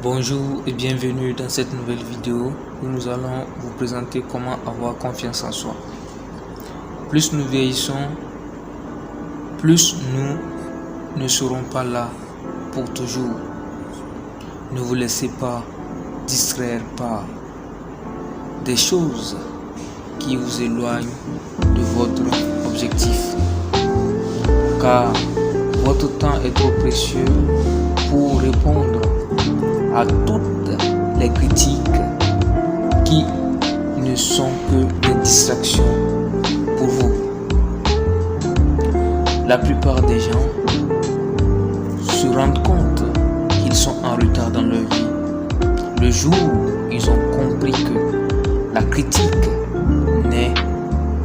Bonjour et bienvenue dans cette nouvelle vidéo où nous allons vous présenter comment avoir confiance en soi. Plus nous vieillissons, plus nous ne serons pas là pour toujours. Ne vous laissez pas distraire par des choses qui vous éloignent de votre objectif. Car votre temps est trop précieux pour répondre à toutes les critiques qui ne sont que des distractions pour vous. La plupart des gens se rendent compte qu'ils sont en retard dans leur vie le jour où ils ont compris que la critique n'est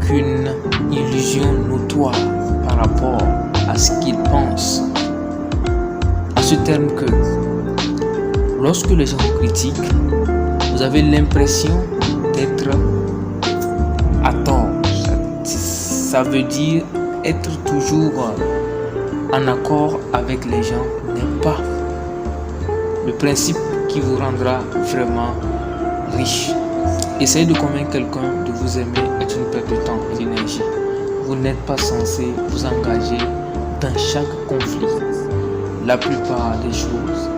qu'une illusion notoire par rapport à ce qu'ils pensent. À ce terme que lorsque les gens vous critiquent, vous avez l'impression d'être à tort. Ça veut dire être toujours en accord avec les gens n'est pas le principe qui vous rendra vraiment riche. Essayez de convaincre quelqu'un de vous aimer est une perte de temps et d'énergie. Vous n'êtes pas censé vous engager dans chaque conflit. La plupart des choses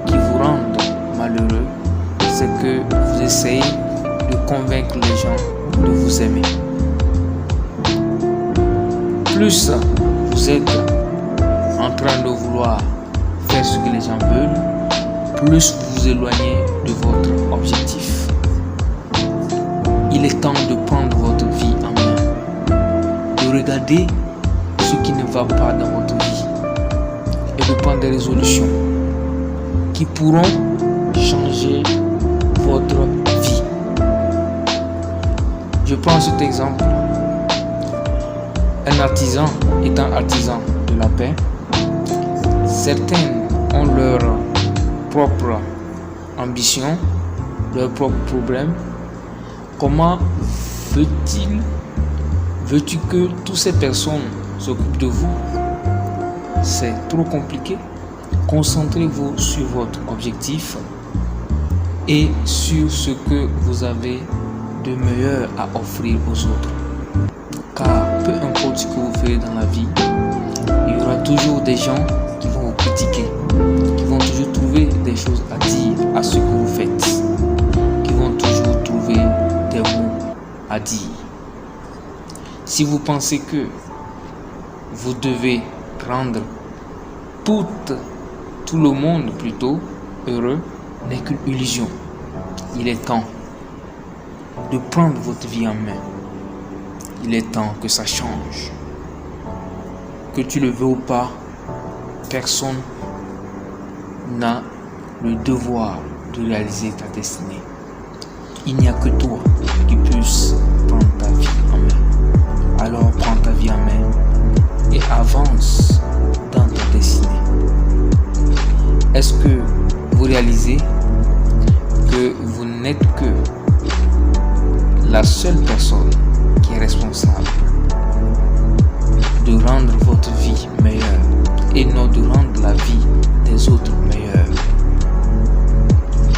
qui vous rendent malheureux, c'est que vous essayez de convaincre les gens de vous aimer. Plus vous êtes en train de vouloir faire ce que les gens veulent, plus vous vous éloignez de votre objectif. Il est temps de prendre votre vie en main, de regarder ce qui ne va pas dans votre vie et de prendre des résolutions qui pourront changer votre vie. Je prends cet exemple. Un artisan étant artisan de la paix, certains ont leur propre ambition, leurs propres problèmes. Comment veux-tu que toutes ces personnes s'occupent de vous? C'est trop compliqué. Concentrez-vous sur votre objectif et sur ce que vous avez de meilleur à offrir aux autres. Car peu importe ce que vous faites dans la vie, il y aura toujours des gens qui vont vous critiquer, qui vont toujours trouver des choses à dire à ce que vous faites, qui vont toujours trouver des mots à dire. Si vous pensez que vous devez rendre tout le monde plutôt heureux, n'est qu'une illusion. Il est temps de prendre votre vie en main. Il est temps que ça change. Que tu le veux ou pas, personne n'a le devoir de réaliser ta destinée. Il n'y a que toi qui puisses prendre ta vie en main. Alors prends ta vie en main et avance dans ta destinée. Est-ce que vous réalisez que vous n'êtes que la seule personne qui est responsable de rendre votre vie meilleure et non de rendre la vie des autres meilleure?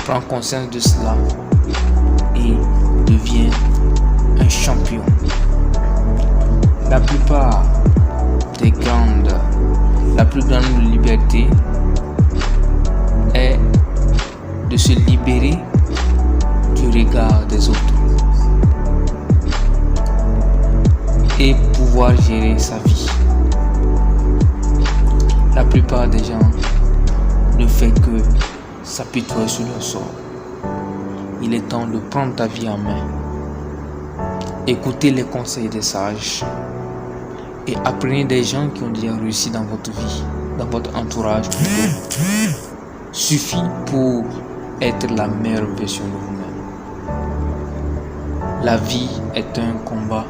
Prends conscience de cela et deviens un champion. La plus grande liberté est de se libérer du regard des autres et pouvoir gérer sa vie. La plupart des gens ne font que s'apitoyer sur leur sort. Il est temps de prendre ta vie en main. Écoutez les conseils des sages et apprenez des gens qui ont déjà réussi dans votre vie, dans votre entourage plutôt. Suffit pour être la meilleure version de vous-même. La vie est un combat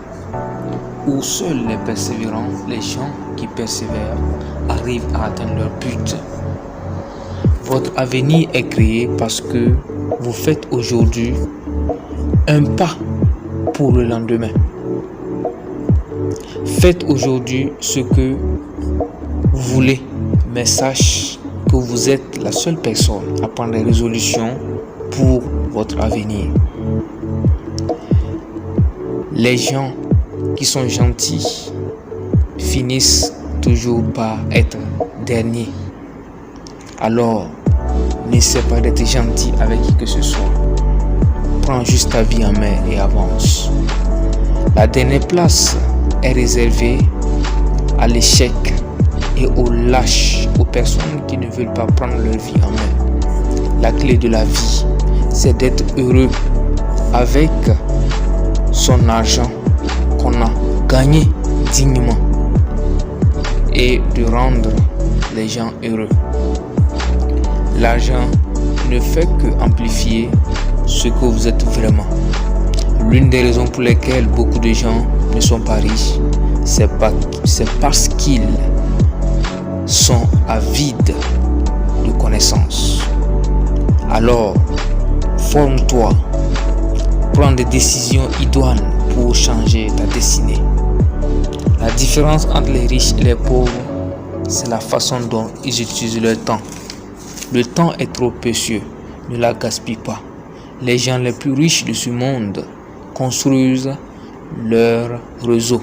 où seuls les persévérants, les gens qui persévèrent, arrivent à atteindre leur but. Votre avenir est créé parce que vous faites aujourd'hui un pas pour le lendemain. Faites aujourd'hui ce que vous voulez, mais sache que que vous êtes la seule personne à prendre des résolutions pour votre avenir. Les gens qui sont gentils finissent toujours par être derniers. Alors, n'essaie pas d'être gentil avec qui que ce soit. Prends juste ta vie en main et avance. La dernière place est réservée à l'échec et aux lâches, aux personnes qui ne veulent pas prendre leur vie en main. La clé de la vie, c'est d'être heureux avec son argent qu'on a gagné dignement et de rendre les gens heureux. L'argent ne fait que amplifier ce que vous êtes vraiment. L'une des raisons pour lesquelles beaucoup de gens ne sont pas riches, c'est parce qu'ils sont avides de connaissances. Alors, forme-toi, prends des décisions idoines pour changer ta destinée. La différence entre les riches et les pauvres, c'est la façon dont ils utilisent leur temps. Le temps est trop précieux, ne la gaspille pas. Les gens les plus riches de ce monde construisent leur réseau.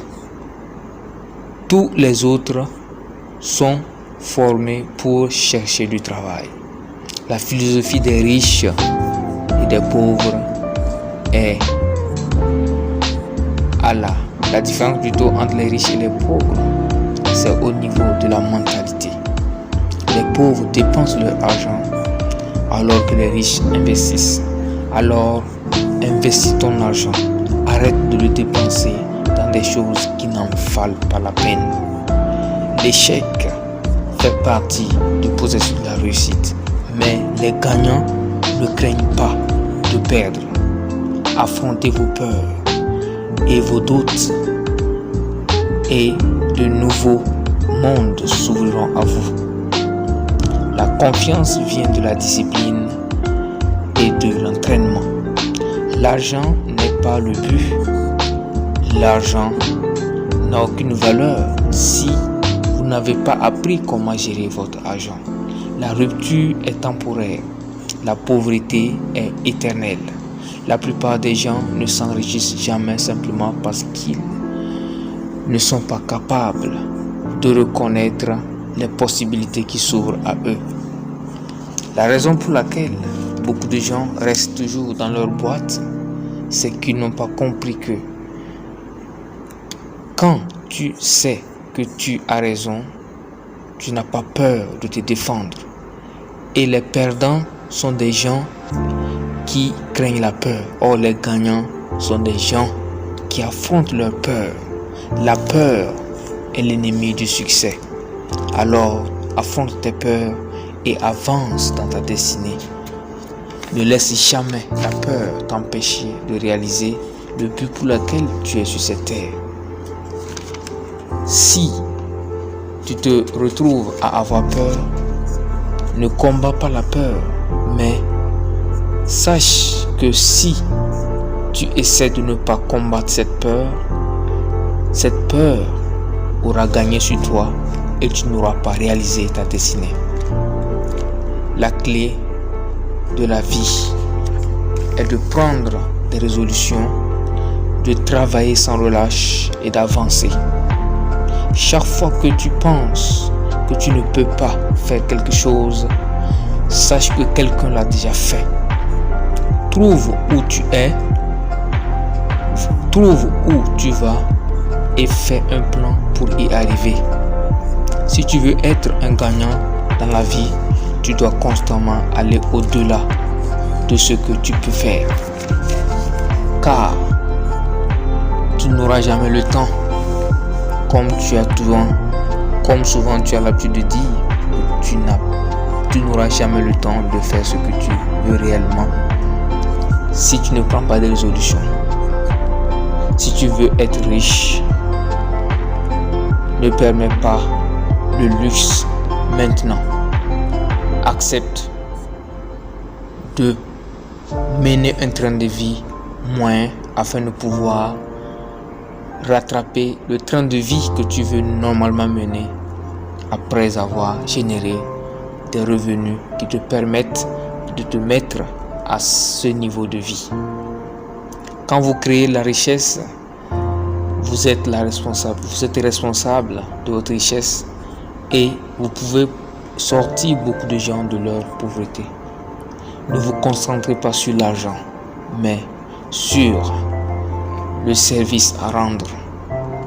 Tous les autres sont formés pour chercher du travail. La philosophie des riches et des pauvres est la différence plutôt entre les riches et les pauvres, c'est au niveau de la mentalité. Les pauvres dépensent leur argent alors que les riches investissent. Alors, investis ton argent. Arrête de le dépenser dans des choses qui n'en valent pas la peine. L'échec fait partie du processus de la réussite, mais les gagnants ne craignent pas de perdre. Affrontez vos peurs et vos doutes et de nouveaux mondes s'ouvriront à vous. La confiance vient de la discipline et de l'entraînement. L'argent n'est pas le but. L'argent n'a aucune valeur si vous n'avez pas appris comment gérer votre argent. La rupture est temporaire. La pauvreté est éternelle. La plupart des gens ne s'enrichissent jamais simplement parce qu'ils ne sont pas capables de reconnaître les possibilités qui s'ouvrent à eux. La raison pour laquelle beaucoup de gens restent toujours dans leur boîte, c'est qu'ils n'ont pas compris que quand tu sais que tu as raison, tu n'as pas peur de te défendre. Et les perdants sont des gens qui craignent la peur. Or, les gagnants sont des gens qui affrontent leur peur. La peur est l'ennemi du succès. Alors, affronte tes peurs et avance dans ta destinée. Ne laisse jamais la peur t'empêcher de réaliser le but pour lequel tu es sur cette terre. Si tu te retrouves à avoir peur, ne combats pas la peur, mais sache que si tu essaies de ne pas combattre cette peur aura gagné sur toi et tu n'auras pas réalisé ta destinée. La clé de la vie est de prendre des résolutions, de travailler sans relâche et d'avancer. Chaque fois que tu penses que tu ne peux pas faire quelque chose, sache que quelqu'un l'a déjà fait. Trouve où tu es, trouve où tu vas et fais un plan pour y arriver. Si tu veux être un gagnant dans la vie, tu dois constamment aller au-delà de ce que tu peux faire. Car tu n'auras jamais le temps, comme souvent tu as l'habitude de dire, tu n'auras jamais le temps de faire ce que tu veux réellement si tu ne prends pas de résolution. Si tu veux être riche, ne permets pas le luxe maintenant. Accepte de mener un train de vie moyen afin de pouvoir rattraper le train de vie que tu veux normalement mener après avoir généré des revenus qui te permettent de te mettre à ce niveau de vie. Quand vous créez la richesse, vous êtes responsable de votre richesse et vous pouvez sortir beaucoup de gens de leur pauvreté. Ne vous concentrez pas sur l'argent, mais sur le service à rendre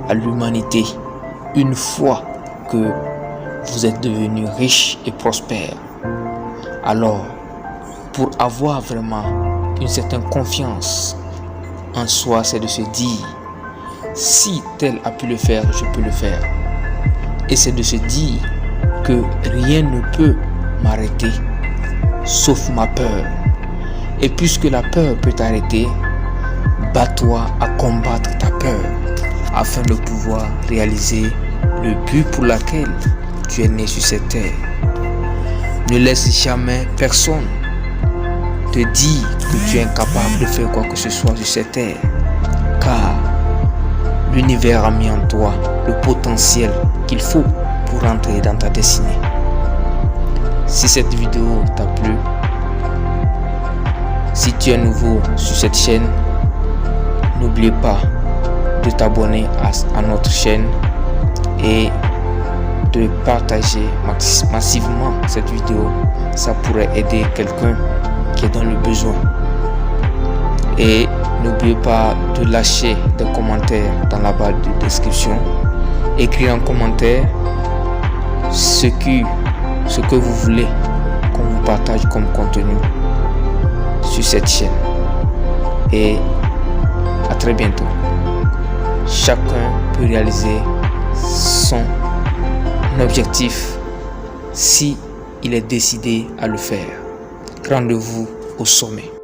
à l'humanité une fois que vous êtes devenu riche et prospère. Alors, pour avoir vraiment une certaine confiance en soi, c'est de se dire, si tel a pu le faire, je peux le faire. Et c'est de se dire que rien ne peut m'arrêter, sauf ma peur. Et puisque la peur peut t'arrêter, bats-toi à combattre ta peur, afin de pouvoir réaliser le but pour lequel tu es né sur cette terre. Ne laisse jamais personne te dire que tu es incapable de faire quoi que ce soit sur cette terre, car l'univers a mis en toi le potentiel qu'il faut pour entrer dans ta destinée. Si cette vidéo t'a plu, si tu es nouveau sur cette chaîne, n'oublie pas de t'abonner à notre chaîne et de partager massivement cette vidéo. Ça pourrait aider quelqu'un qui est dans le besoin. Et n'oubliez pas de lâcher des commentaires dans la barre de description. Écrivez en commentaire ce que vous voulez qu'on vous partage comme contenu sur cette chaîne. Et à très bientôt. Chacun peut réaliser son objectif si il est décidé à le faire. Rendez-vous au sommet.